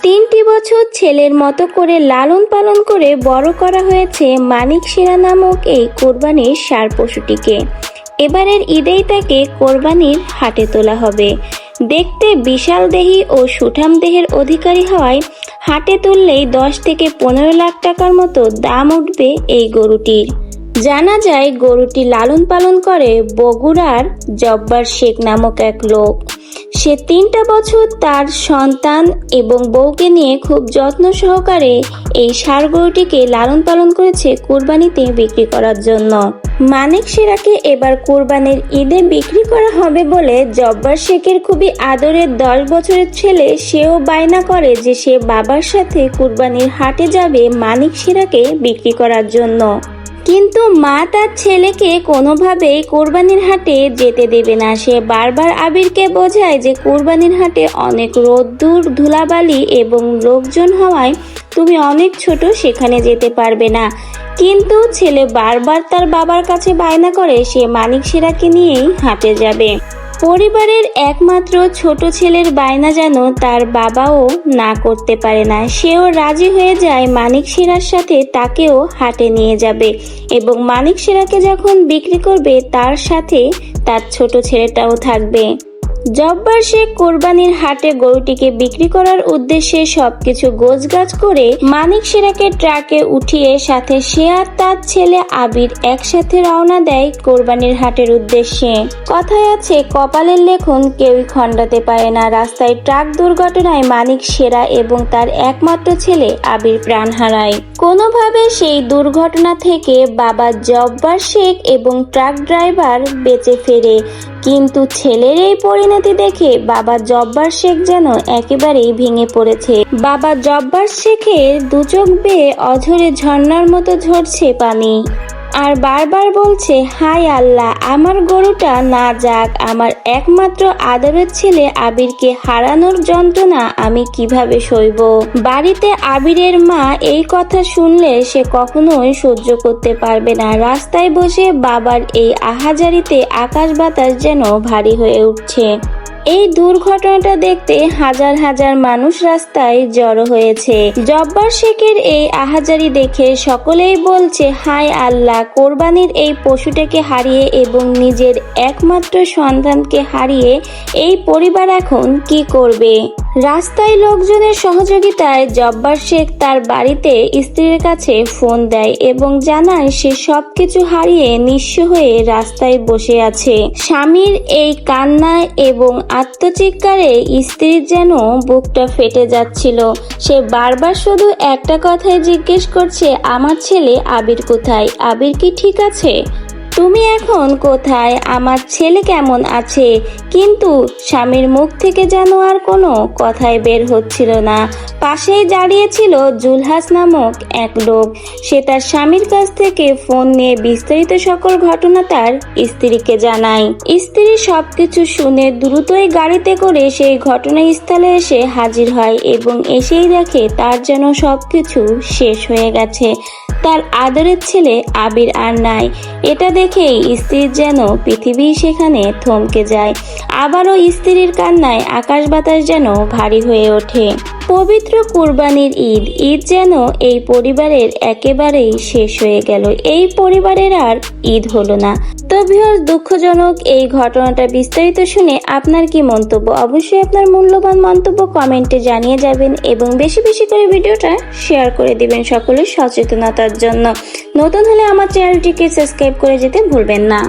3টি বছর ছেলের মতো করে লালন পালন করে বড় করা হয়েছে মানিক সেরা নামক এই কোরবানির ষাঁড় পশুটিকে। এবারের ঈদেই তাকে কোরবানির হাটে তোলা হবে। দেখতে বিশাল দেহী ও সুঠাম দেহের অধিকারী হওয়ায় হাটে তুললেই 10 থেকে 15 লাখ টাকার মতো দাম উঠবে এই গরুটির। জানা যায় গরুটি লালন পালন করে বগুড়ার জব্বার শেখ নামক এক লোক। সে 3টা বছর তার সন্তান এবং বউকে নিয়ে খুব যত্ন সহকারে এই ষাঁড় গরুটিকে লালন পালন করেছে কুরবানিতে বিক্রি করার জন্য। মানিক সেরাকে এবার কুরবানির ঈদে বিক্রি করা হবে বলে জব্বার শেখের খুবই আদরের 10 বছরের ছেলে সেও বায়না করে যে সে বাবার সাথে কুরবানির হাটে যাবে মানিক সেরাকে বিক্রি করার জন্য। কিন্তু মা তার ছেলেকে কোনোভাবেই কোরবানির হাটে যেতে দেবে না। সে বারবার আবিরকে বোঝায় যে কোরবানির হাটে অনেক রোদ্দুর, ধুলাবালি এবং লোকজন হওয়ায় তুমি অনেক ছোট, সেখানে যেতে পারবে না। কিন্তু ছেলে বারবার তার বাবার কাছে বায়না করে সে মানিক সেরাকে নিয়েই হাটে যাবে। পরিবারের একমাত্র ছোট ছেলের বায়না যেন তার বাবাও না করতে পারে না। সেও রাজি হয়ে যায় মানিক সেরার সাথে তাকেও হাটে নিয়ে যাবে এবং মানিক সেরাকে যখন বিক্রি করবে তার সাথে তার ছোট ছেলেটাও থাকবে। জব্বার শেখ কোরবানির হাটে গরুটিকে বিক্রি করার উদ্দেশ্যে সবকিছু গোছগাছ করে মানিক সেরাকে ট্রাকে উঠিয়ে সাথে সে আর তার ছেলে আবির একসাথে রওনা দেয় কোরবানির হাটের উদ্দেশ্যে। কথায় আছে কপালের লেখন কেউই খণ্ডাতে পারে না। রাস্তায় ট্রাক দুর্ঘটনায় মানিক সেরা এবং তার একমাত্র ছেলে আবির প্রাণ হারায়। কোনোভাবে সেই দুর্ঘটনা থেকে বাবা জব্বার শেখ এবং ট্রাক ড্রাইভার বেঁচে ফেরে। কিন্তু ছেলের এই পরিণতি দেখে বাবা জব্বার শেখ যেন একেবারেই ভেঙে পড়েছে। বাবা জব্বার শেখের দু চোখ বেয়ে অঝরে ঝর্ণার মতো ঝরছে পানি, আর বারবার বলছে, হায় আল্লাহ, আমার গরুটা না যাক। আমার একমাত্র আদরের ছেলে আবিরকে হারানোর যন্ত্রণা আমি কিভাবে সইব। বাড়িতে আবিরের মা এই কথা শুনলে সে কখনোই সহ্য করতে পারবে না। রাস্তায় বসে বাবার এই আহাজারিতে আকাশ বাতাস যেন ভারী হয়ে উঠছে। এই দুর্ঘটনাটা দেখতে হাজার হাজার মানুষ রাস্তায় জড়ো হয়েছে। জব্বার শেখের এই আহাজারি দেখে সকলেই বলছে, হায় আল্লাহ, কোরবানির এই পশুটাকে হারিয়ে এবং নিজের একমাত্র সন্তানকে হারিয়ে এই পরিবার এখন কি করবে। রাস্তায় লোকজনের সহযোগিতায় জব্বার শেখ তার বাড়িতে স্ত্রীর কাছে ফোন দেয় এবং জানায় সে সবকিছু হারিয়ে নিঃস্ব হয়ে রাস্তায় বসে আছে। স্বামীর এই কান্নায় এবং আত্মচিৎকারে স্ত্রীর যেন বুকটা ফেটে যাচ্ছিল। সে বারবার শুধু একটা কথাই জিজ্ঞেস করছে, আমার ছেলে আবির কোথায়? আবির কি ঠিক আছে? তুমি এখন কোথায়? আমার ছেলে কেমন আছে? কিন্তু স্বামীর মুখ থেকে যেন আর কোনো কথাই বের হচ্ছিল না। পাশেই দাঁড়িয়েছিল জুলহাস নামক এক লোক। সে তার স্বামীর কাছ থেকে ফোন নিয়ে বিস্তারিত সকল ঘটনা তার স্ত্রীকে জানায়। স্ত্রী সবকিছু শুনে দ্রুতই গাড়িতে করে সেই ঘটনাস্থলে এসে হাজির হয় এবং এসেই দেখে তার যেন সবকিছু শেষ হয়ে গেছে। তার আদরের ছেলে আবির আর নাই। এটা দেখেই স্ত্রীর যেন পৃথিবী সেখানে থমকে যায়। আবারও স্ত্রীর কান্নায় আকাশ বাতাস যেন ভারী হয়ে ওঠে। পবিত্র কুরবানির ঈদ যেন এই পরিবারের একেবারেই শেষ হয়ে গেল। এই পরিবারের আর ঈদ হলো না। তো ভিউয়ার্স, দুঃখজনক এই ঘটনাটা বিস্তারিত শুনে আপনার কি মন্তব্য? অবশ্যই আপনার মূল্যবান মন্তব্য কমেন্টে জানিয়ে যাবেন এবং বেশি বেশি করে ভিডিওটা শেয়ার করে দিবেন সকলের সচেতনতার জন্য। নতুন হলে আমার চ্যানেলটিকে সাবস্ক্রাইব করে যেতে ভুলবেন না।